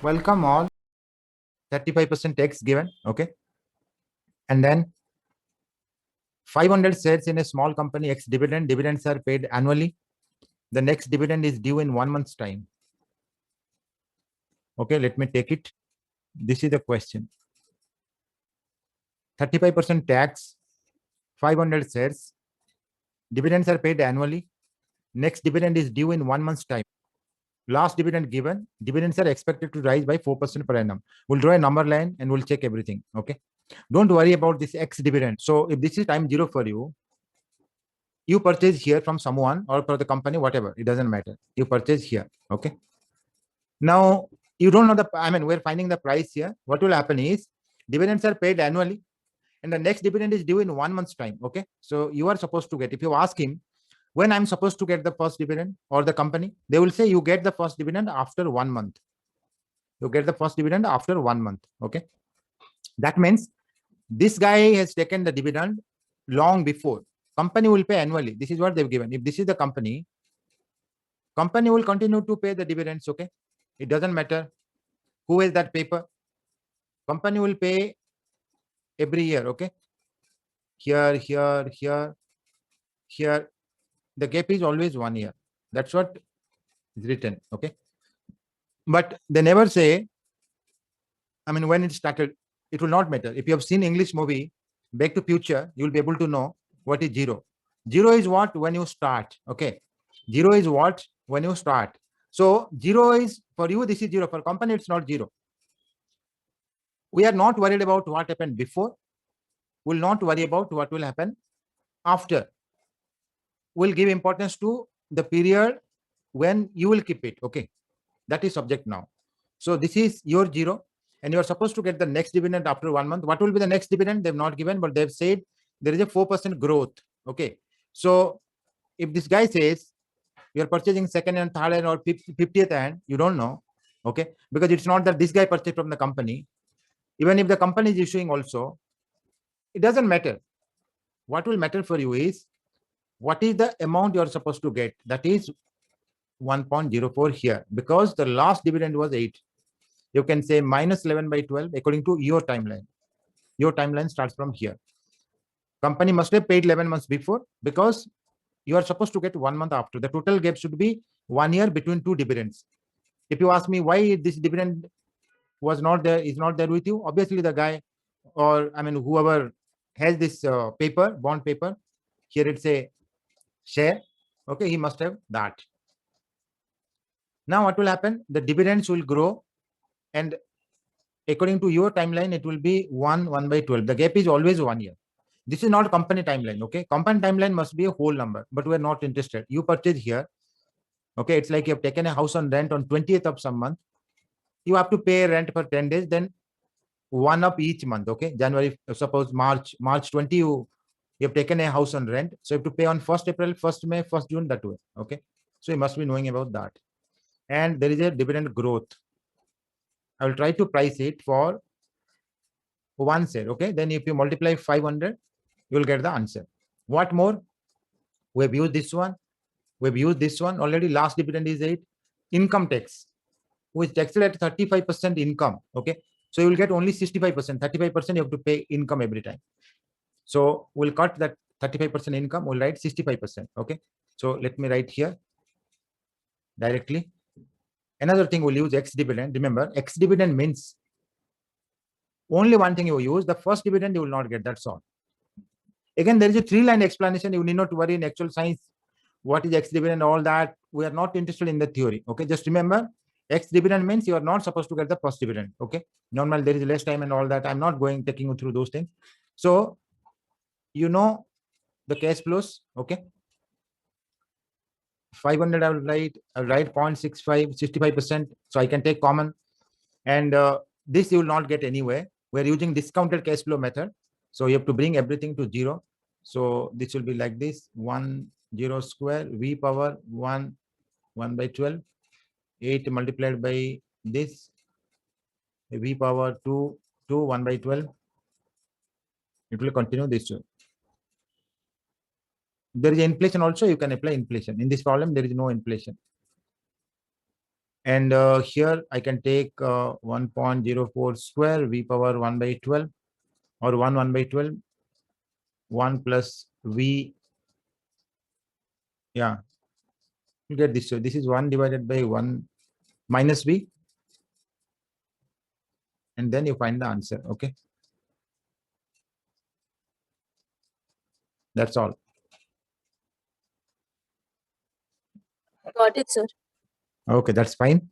Welcome all. 35% tax given. Okay. And then 500 shares in a small company, ex dividend. Dividends are paid annually. The next dividend is due in 1 month's time. Okay, let me take it. This is the question. 35% tax, 500 shares. Dividends are paid annually. Next dividend is due in 1 month's time. Last dividend given, dividends are expected to rise by 4% per annum. We'll draw a number line and we'll check everything. Okay. Don't worry about this X dividend. So if this is time zero for you, you purchase here from someone or for the company, whatever, it doesn't matter. You purchase here. Okay. Now you don't know we're finding the price here. What will happen is dividends are paid annually and the next dividend is due in 1 month's time. Okay. So you are supposed to get, if you ask him when I'm supposed to get the first dividend or the company, they will say you get the first dividend after 1 month. You get the first dividend after 1 month. Okay. That means this guy has taken the dividend long before. Company will pay annually. This is what they've given. If this is the company will continue to pay the dividends. Okay. It doesn't matter who has that paper. Company will pay every year. Okay. Here. The gap is always 1 year. That's what is written. Okay. But they never say, when it started, it will not matter. If you have seen English movie, Back to Future, you will be able to know what is zero. Zero is what? When you start. Okay. Zero is what? When you start. So zero is, for you, this is zero. For company, it's not zero. We are not worried about what happened before. We'll not worry about what will happen after. We'll give importance to the period when you will keep it. Okay. That is subject now. So this is your zero. And you are supposed to get the next dividend after 1 month. What will be the next dividend? They've not given, but they've said there is a 4% growth. Okay. So if this guy says you're purchasing second and third hand or 50th hand, you don't know. Okay. Because it's not that this guy purchased from the company. Even if the company is issuing also, it doesn't matter. What will matter for you is what is the amount you're supposed to get. That is 1.04 here, because the last dividend was 8. You can say minus 11 by 12 according to your timeline. Your timeline starts from here. Company must have paid 11 months before because you are supposed to get 1 month after. The total gap should be 1 year between two dividends. If you ask me why this dividend was not there, is not there with you, obviously the guy or whoever has this paper, bond paper, here it's a share. Okay, he must have that. Now what will happen? The dividends will grow, and according to your timeline, it will be 1 by 12. The gap is always 1 year. This is not company timeline. Okay, company timeline must be a whole number, but we're not interested. You purchase here. Okay, it's like you have taken a house on rent on 20th of some month. You have to pay rent for 10 days, then one of each month. Okay, January, suppose March 20, you have taken a house on rent. So you have to pay on 1st April, 1st May, 1st June, that way. Okay, so you must be knowing about that. And there is a dividend growth. I will try to price it for 1 share. Okay, then if you multiply 500, you will get the answer. What more? We have used this one. We've used this one already. Last dividend is 8. Income tax, which taxed at 35% income. Okay, so you will get only 65%. 35% you have to pay income every time. So we'll cut that 35% income. We'll write 65%. Okay, so let me write here directly. Another thing, we'll use X dividend. Remember, X dividend means only one thing you use. The first dividend you will not get. That's all. Again, there is a 3-line explanation. You need not worry in actual science. What is X dividend? All that. We are not interested in the theory. Okay, just remember, X dividend means you are not supposed to get the first dividend. Okay, normal, there is less time and all that. I'm not taking you through those things. So, the cash flows. Okay, 500 I will write 0.65, 65%. So I can take common, and this you will not get anywhere. We're using discounted cash flow method. So you have to bring everything to 0. So this will be like this: 1 0 square v power 1 by 12, 8 multiplied by this v power 2 1 by 12. It will continue this way. There is inflation also. You can apply inflation. In this problem, there is no inflation. And here I can take 1.04 square v power 1 by 12 or 1 by 12, 1 plus v. Yeah, you get this. So this is 1 divided by 1 minus v. And then you find the answer. Okay. That's all. Got it, sir. Okay, that's fine.